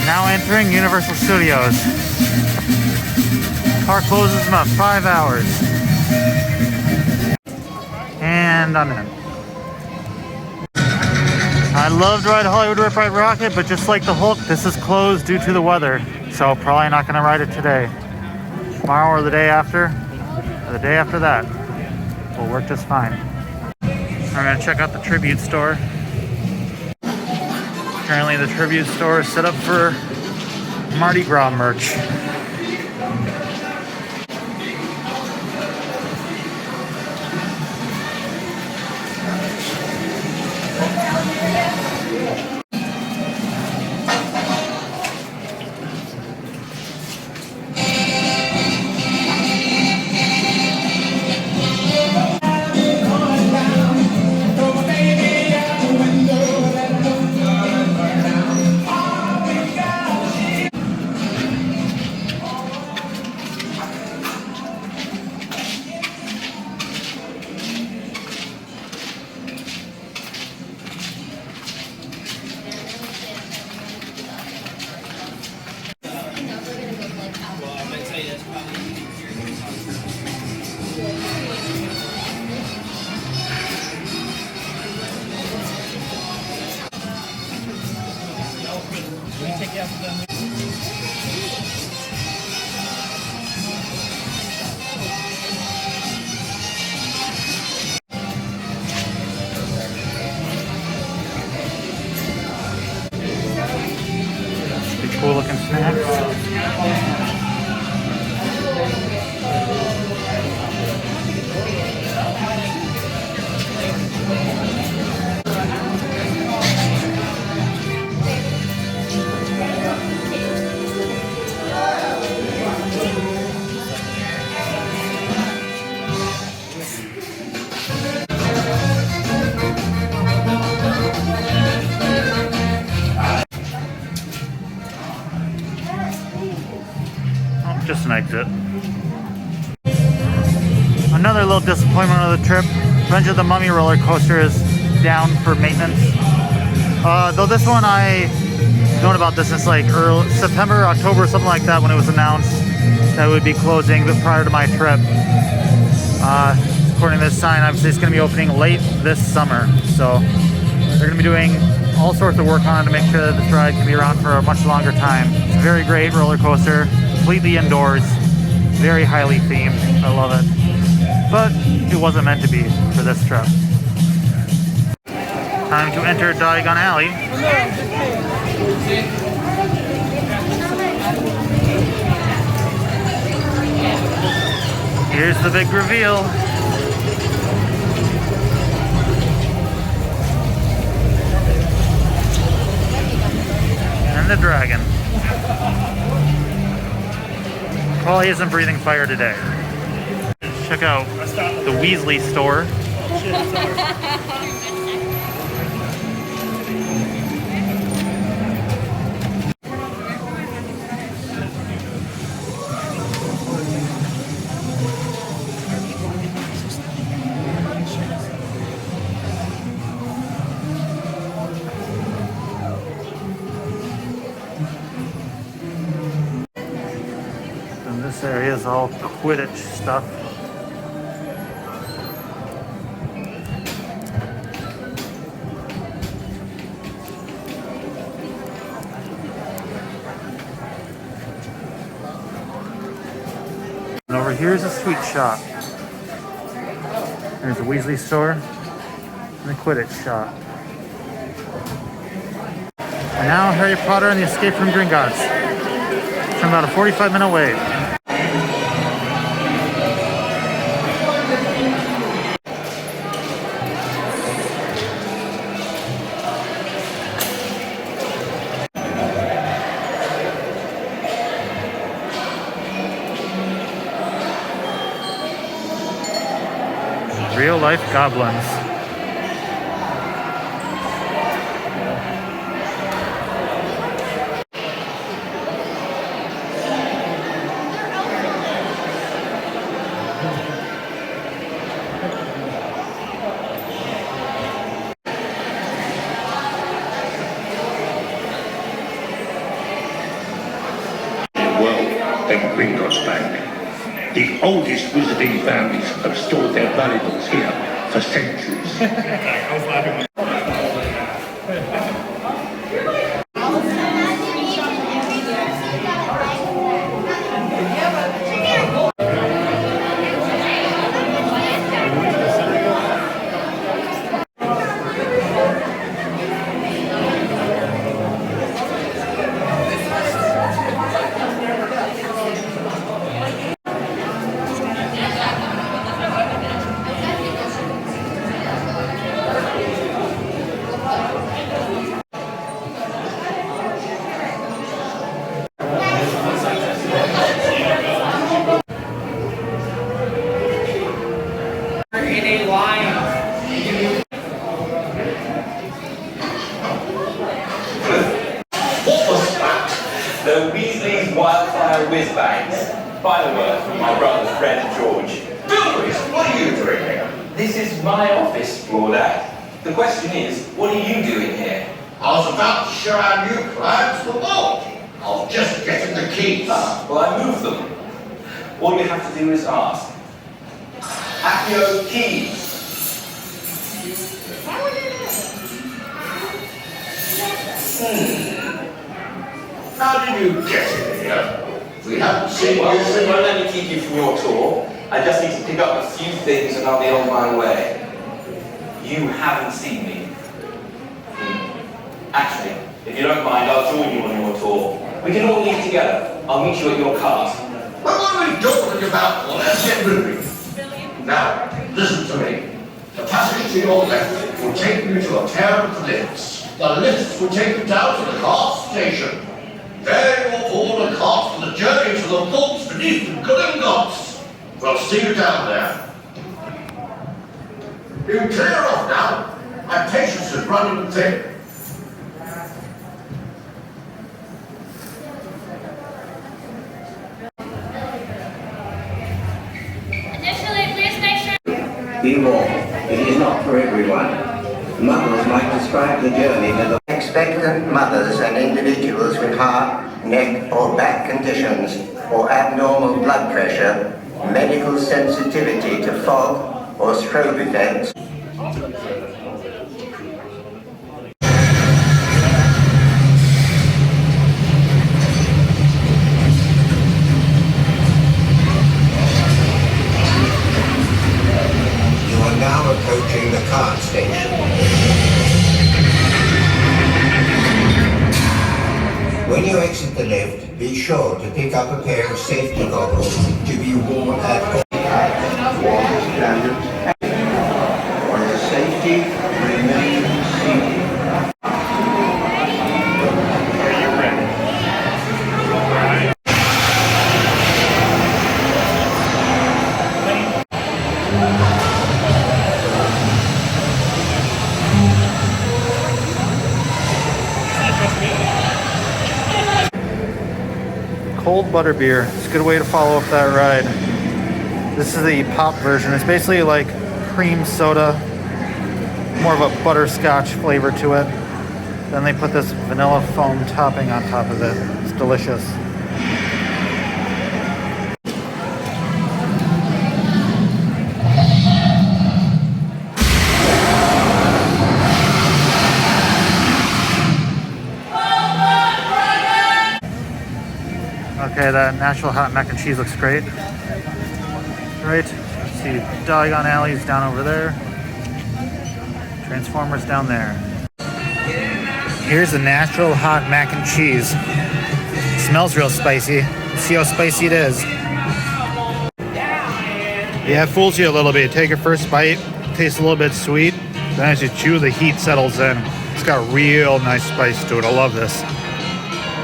Now entering Universal Studios. Park closes in about 5 hours. And I'm in. I love to ride Hollywood Rip Ride Rocket, but just like the Hulk, this is closed due to the weather. So probably not gonna ride it today. Tomorrow or the day after, or the day after that, will work just fine. I'm gonna check out the Tribute Store. Apparently the Tribute Store is set up for Mardi Gras merch. Cool looking snacks. Just an exit. Another little disappointment of the trip. Revenge of the Mummy roller coaster is down for maintenance. Though this one, I known about this since like early September, October, something like that, when it was announced that it would be closing prior to my trip. According to this sign, obviously it's going to be opening late this summer. So they're going to be doing all sorts of work on it to make sure that this ride can be around for a much longer time. It's a very great roller coaster. Completely indoors, very highly themed. I love it. But it wasn't meant to be for this trip. Time to enter Diagon Alley. Here's the big reveal. And the dragon. Probably isn't breathing fire today. Check out the Weasley store. This area is all Quidditch stuff. And over here is a sweet shop. There's a Weasley store and a Quidditch shop. And now Harry Potter and the Escape from Gringotts. It's about a 45-minute wait. Real-life goblins. the Gringotts Bank. The oldest visiting families have stored their valuables here for centuries. I was laughing. The Weasley's wildfire whiz bangs. Fireworks from my brother's friend George. Bilberries, what are you doing here? This is my office, Lord Dad. The question is, what are you doing here? I was about to show our new clients the vault. I was just getting the keys. Well, I moved them. All you have to do is ask. Accio keys. How did you get in here? We haven't seen Well, you it since... won't let me keep you from your tour. I just need to pick up a few things and I'll be on my way. You haven't seen me. Actually, if you don't mind, I'll join you on your tour. We can all leave together. I'll meet you at your cart. Well, what are we talking about? Well, let's get moving. Now, listen to me. The passage to your left will take you to a pair of lifts. The lifts will take you down to the cart station. There you will board a cart for the journey to the vaults beneath the Gringotts. We'll see you down there. You clear off now. My patience is running thin. Be warned, it is not for everyone. Mothers might describe the journey to the expectant mothers and individuals with heart, neck or back conditions or abnormal blood pressure, medical sensitivity to fog or strobe effects. Now approaching the cart station. When you exit the lift, be sure to pick up a pair of safety goggles to be worn at all times. Water standards. For your safety, remain seated. Are you ready? Alright. Cold butterbeer. It's a good way to follow up that ride. This is the pop version. It's basically like cream soda, more of a butterscotch flavor to it. Then they put this vanilla foam topping on top of it. It's delicious. Okay, that Nashville hot mac and cheese looks great. Right, see Diagon Alley is down over there. Transformers down there. Here's the Nashville hot mac and cheese. It smells real spicy. Let's see how spicy it is. Yeah, it fools you a little bit. Take your first bite, tastes a little bit sweet. Then as you chew, the heat settles in. It's got real nice spice to it. I love this.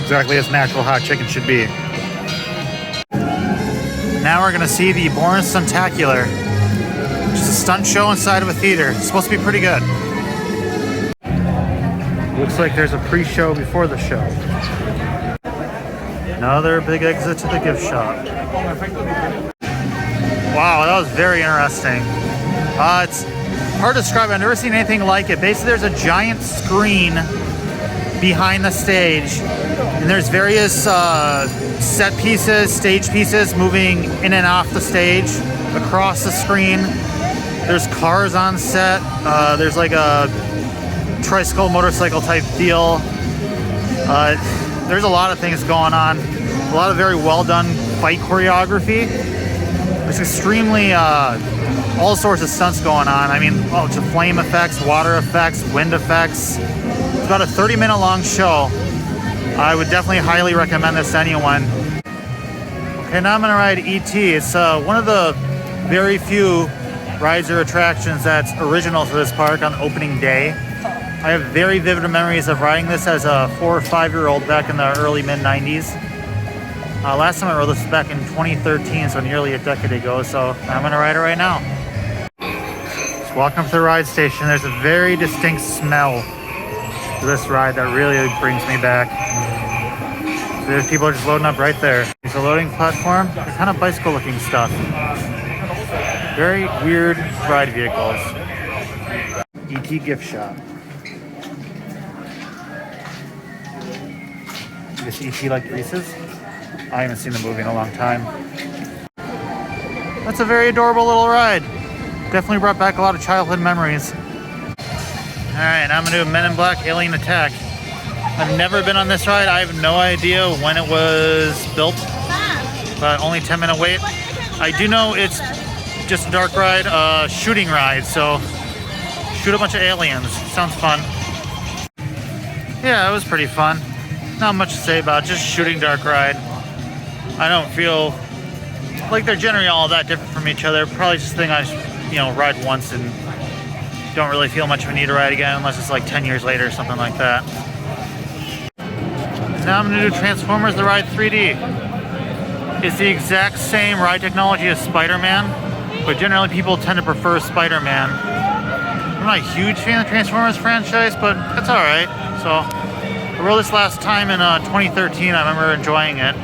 Exactly as Nashville hot chicken should be. Now we're gonna see the Bourne Stuntacular, which is a stunt show inside of a theater. It's supposed to be pretty good. Looks like there's a pre-show before the show. Another big exit to the gift shop. Wow, that was very interesting. It's hard to describe. I've never seen anything like it. Basically, there's a giant screen behind the stage, And there's various set pieces, stage pieces moving in and off the stage, across the screen. There's cars on set. There's like a tricycle, motorcycle type deal. There's a lot of things going on. A lot of very well done fight choreography. There's extremely all sorts of stunts going on. I mean, to flame effects, water effects, wind effects. It's about a 30-minute long show. I would definitely highly recommend this to anyone. Okay, now I'm gonna ride E.T. It's one of the very few rides or attractions that's original to this park on opening day. I have very vivid memories of riding this as a 4 or 5-year-old back in the early mid-90s. Last time I rode this was back in 2013, so nearly a decade ago, so I'm gonna ride it right now. Just walking up to the ride station, there's a very distinct smell to this ride that really brings me back. So there's people just loading up right there. It's a loading platform, they're kind of bicycle looking stuff. Very weird ride vehicles. E.T. gift shop. I guess E.T. like Reese's? I haven't seen the movie in a long time. That's a very adorable little ride. Definitely brought back a lot of childhood memories. Alright, I'm gonna do Men in Black Alien Attack. I've never been on this ride. I have no idea when it was built. But only 10-minute wait. I do know it's just a dark ride, shooting ride, so shoot a bunch of aliens. Sounds fun. Yeah, it was pretty fun. Not much to say about it, just shooting dark ride. I don't feel like they're generally all that different from each other. Probably just a thing I, ride once and don't really feel much of a need to ride again unless it's like 10 years later or something like that. Now I'm gonna do Transformers The Ride 3D. It's the exact same ride technology as Spider-Man, but generally people tend to prefer Spider-Man. I'm not a huge fan of the Transformers franchise, but it's alright. So I rode this last time in 2013. I remember enjoying it,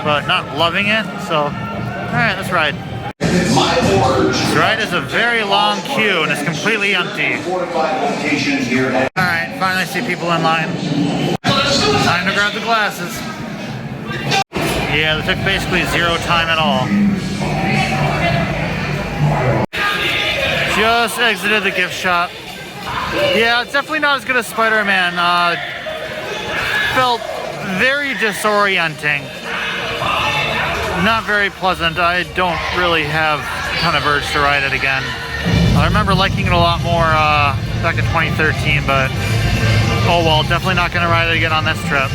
but not loving it. So, alright, let's ride. This ride is a very long queue and it's completely empty. Alright, finally see people in line. Time to grab the glasses. Yeah, they took basically zero time at all. Just exited the gift shop. Yeah, it's definitely not as good as Spider-Man. Felt very disorienting. Not very pleasant. I don't really have a ton of urge to ride it again. I remember liking it a lot more back in 2013, but oh well, definitely not going to ride it again on this trip.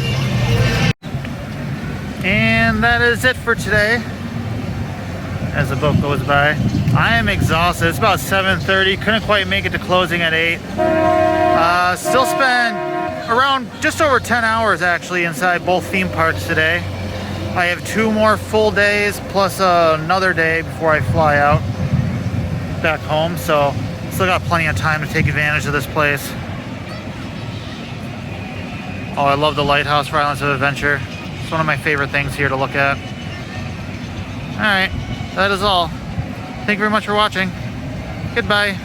And that is it for today. As the boat goes by, I am exhausted. It's about 7:30. Couldn't quite make it to closing at 8. Still spent around just over 10 hours actually inside both theme parks today. I have 2 more full days plus another day before I fly out back home, so still got plenty of time to take advantage of this place. Oh, I love the Lighthouse for Islands of Adventure. It's one of my favorite things here to look at. Alright, that is all. Thank you very much for watching. Goodbye.